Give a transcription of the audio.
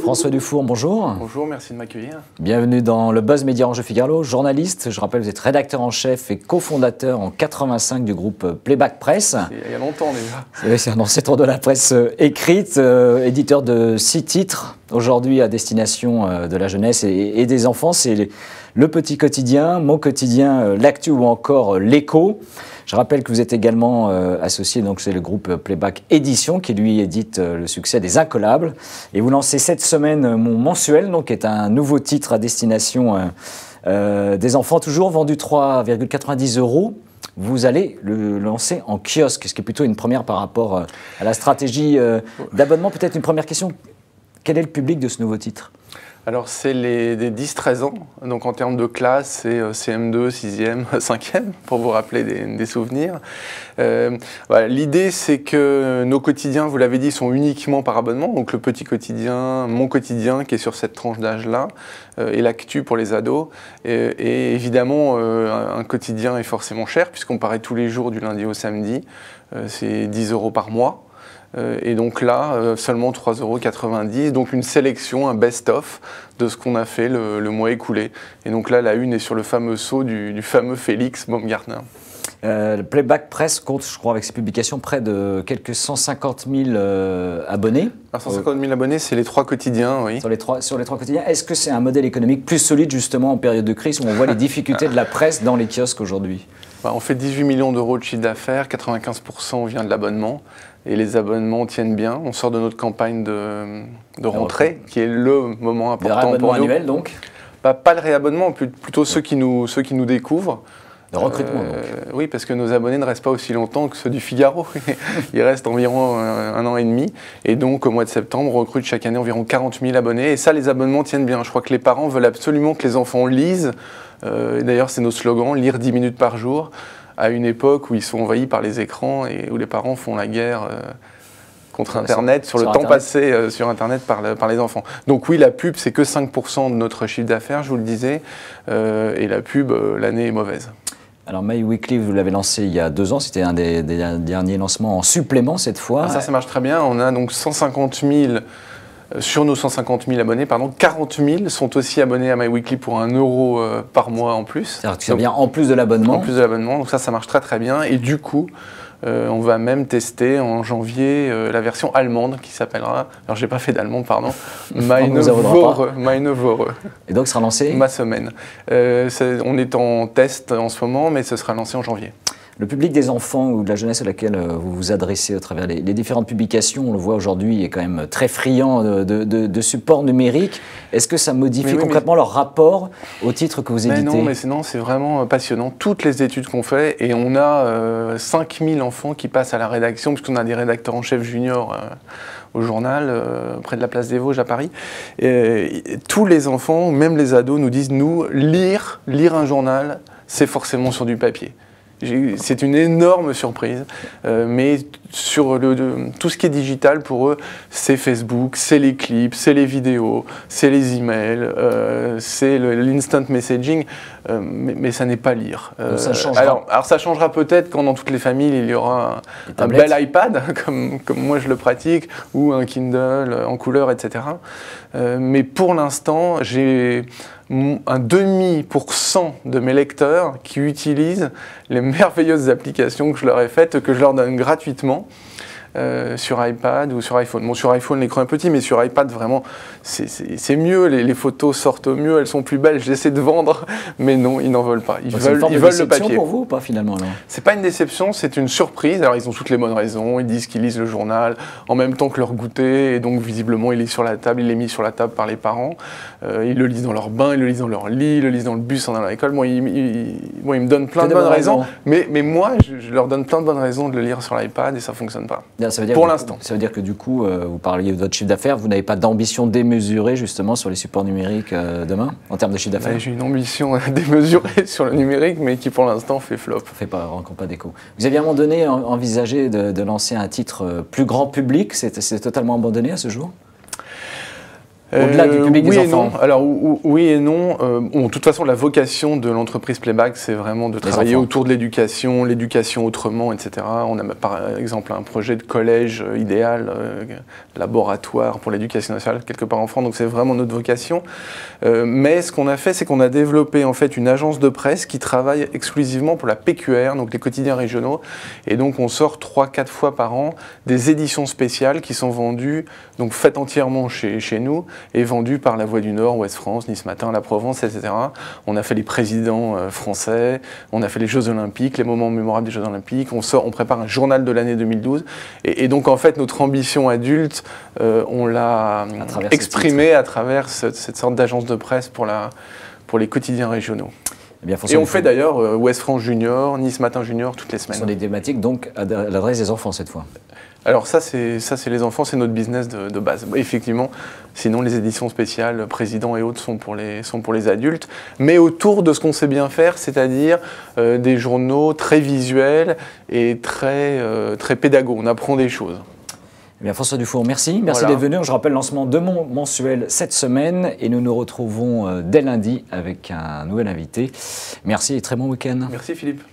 François Dufour, bonjour. Bonjour, merci de m'accueillir. Bienvenue dans le Buzz Média Ange Figaro, journaliste. Je rappelle, vous êtes rédacteur en chef et cofondateur en 85 du groupe Playback Press. Il y a longtemps déjà. C'est un ancêtre de la presse écrite, éditeur de 6 titres, aujourd'hui à destination de la jeunesse et des enfants. C'est Le Petit Quotidien, Mon Quotidien, L'Actu ou encore L'Écho. Je rappelle que vous êtes également associé, donc c'est le groupe Playback Édition qui lui édite le succès des Incollables. Et vous lancez cette semaine Mon Mensuel, donc qui est un nouveau titre à destination des enfants, toujours vendu 3,90 €. Vous allez le lancer en kiosque, ce qui est plutôt une première par rapport à la stratégie d'abonnement. Peut-être une première question, quel est le public de ce nouveau titre ? Alors c'est des 10-13 ans, donc en termes de classe, c'est CM2, 6e, 5e, pour vous rappeler des souvenirs. Voilà, l'idée c'est que nos quotidiens, vous l'avez dit, sont uniquement par abonnement, donc le Petit Quotidien, Mon Quotidien qui est sur cette tranche d'âge-là, et l'Actu pour les ados. Et évidemment, un quotidien est forcément cher, puisqu'on paraît tous les jours du lundi au samedi, c'est 10 € par mois. Et donc là, seulement 3,90 €, donc une sélection, un best-of de ce qu'on a fait le mois écoulé. Et donc là, la une est sur le fameux sceau du fameux Félix Baumgartner. Le Playback Press compte, je crois, avec ses publications, près de quelques 150 000 abonnés. Alors 150 000 abonnés, c'est les 3 quotidiens, oui. Sur les trois quotidiens. Est-ce que c'est un modèle économique plus solide, justement, en période de crise, où on voit les difficultés de la presse dans les kiosques aujourd'hui ? On fait 18 millions d'euros de chiffre d'affaires, 95% vient de l'abonnement. Et les abonnements tiennent bien. On sort de notre campagne de rentrée, qui est le moment important pour nous. Le réabonnement annuel, donc ? Pas le réabonnement, plutôt ceux qui nous découvrent. De recrutement, donc. Oui, parce que nos abonnés ne restent pas aussi longtemps que ceux du Figaro. Ils restent environ un an et demi. Et donc, au mois de septembre, on recrute chaque année environ 40 000 abonnés. Et ça, les abonnements tiennent bien. Je crois que les parents veulent absolument que les enfants lisent. D'ailleurs, c'est nos slogans, lire 10 minutes par jour, à une époque où ils sont envahis par les écrans et où les parents font la guerre contre Internet, sur le temps passé sur Internet par les enfants. Donc oui, la pub, c'est que 5% de notre chiffre d'affaires, je vous le disais, et la pub, l'année est mauvaise. Alors My Weekly, vous l'avez lancé il y a 2 ans, c'était un des derniers lancements en supplément cette fois. Ah, ça marche très bien, on a donc 150 000... Sur nos 150 000 abonnés, 40 000 sont aussi abonnés à My Weekly pour 1 € par mois en plus. C'est-à-dire que ça vient en plus de l'abonnement. En plus de l'abonnement, donc ça marche très très bien. Et du coup, on va même tester en janvier la version allemande qui s'appellera, alors j'ai pas fait d'allemand, pardon, Meine Woche. Et donc sera lancé ? Ma semaine. On est en test en ce moment, mais ce sera lancé en janvier. Le public des enfants ou de la jeunesse à laquelle vous vous adressez à travers les différentes publications, on le voit aujourd'hui, est quand même très friand de supports numériques. Est-ce que ça modifie concrètement leur rapport au titre que vous éditez ? Non, c'est vraiment passionnant. Toutes les études qu'on fait, et on a 5000 enfants qui passent à la rédaction, puisqu'on a des rédacteurs en chef juniors au journal, près de la place des Vosges à Paris. Et tous les enfants, même les ados, nous disent, nous, lire un journal, c'est forcément sur du papier. C'est une énorme surprise, mais sur tout ce qui est digital pour eux, c'est Facebook, c'est les clips, c'est les vidéos, c'est les emails, c'est l'instant messaging, mais ça n'est pas lire. Ça changera. Alors ça changera peut-être quand dans toutes les familles il y aura un bel iPad, comme moi je le pratique, ou un Kindle en couleur, etc. Mais pour l'instant, j'ai un 0,5% de mes lecteurs qui utilisent les merveilleuses applications que je leur ai faites, que je leur donne gratuitement sur iPad ou sur iPhone. Bon, sur iPhone, l'écran est petit, mais sur iPad, vraiment, c'est mieux. Les photos sortent mieux, elles sont plus belles. J'essaie de vendre, mais non, ils n'en veulent pas. Ils veulent le papier. Pour vous ou pas, finalement, alors ? C'est pas une déception, c'est une surprise. Alors, ils ont toutes les bonnes raisons. Ils disent qu'ils lisent le journal en même temps que leur goûter, et donc, visiblement, il est sur la table, il est mis sur la table par les parents. Ils le lisent dans leur bain, ils le lisent dans leur lit, ils le lisent dans le bus en allant à l'école. Moi, ils me donnent plein de bonnes raisons, mais moi, je leur donne plein de bonnes raisons de le lire sur l'iPad et ça fonctionne pas. Pour l'instant. Ça veut dire que du coup, vous parliez de votre chiffre d'affaires, vous n'avez pas d'ambition démesurée justement sur les supports numériques demain, en termes de chiffre d'affaires ? J'ai une ambition démesurée sur le numérique, mais qui pour l'instant fait flop. Rencontre pas d'écho. Vous aviez à un moment donné envisagé de lancer un titre plus grand public, c'est totalement abandonné à ce jour ? Au-delà du public oui des et enfants. non. Alors oui et non. Bon, de toute façon, la vocation de l'entreprise Playback, c'est vraiment de travailler autour de l'éducation autrement, etc. On a par exemple un projet de collège idéal, laboratoire pour l'éducation nationale quelque part en France. Donc c'est vraiment notre vocation. Mais ce qu'on a fait, c'est qu'on a développé en fait une agence de presse qui travaille exclusivement pour la PQR, donc les quotidiens régionaux. Et donc on sort 3-4 fois par an des éditions spéciales qui sont vendues, donc faites entièrement chez nous, et vendu par La Voix du Nord, Ouest France, Nice Matin, La Provence, etc. On a fait les présidents français, on a fait les Jeux Olympiques, les moments mémorables des Jeux Olympiques, on prépare un journal de l'année 2012. Et donc en fait, notre ambition adulte, on l'a exprimée à travers cette sorte d'agence de presse pour les quotidiens régionaux. Et on fait d'ailleurs Ouest France Junior, Nice Matin Junior toutes les semaines. Ce sont des thématiques donc à l'adresse des enfants cette fois. Alors ça c'est les enfants, c'est notre business de base. Effectivement, sinon les éditions spéciales, Président et autres sont pour les adultes, mais autour de ce qu'on sait bien faire, c'est-à-dire des journaux très visuels et très pédagogues. On apprend des choses. Eh bien, François Dufour, merci d'être venu. Je rappelle le lancement de mon mensuel cette semaine et nous nous retrouvons dès lundi avec un nouvel invité. Merci et très bon week-end. Merci Philippe.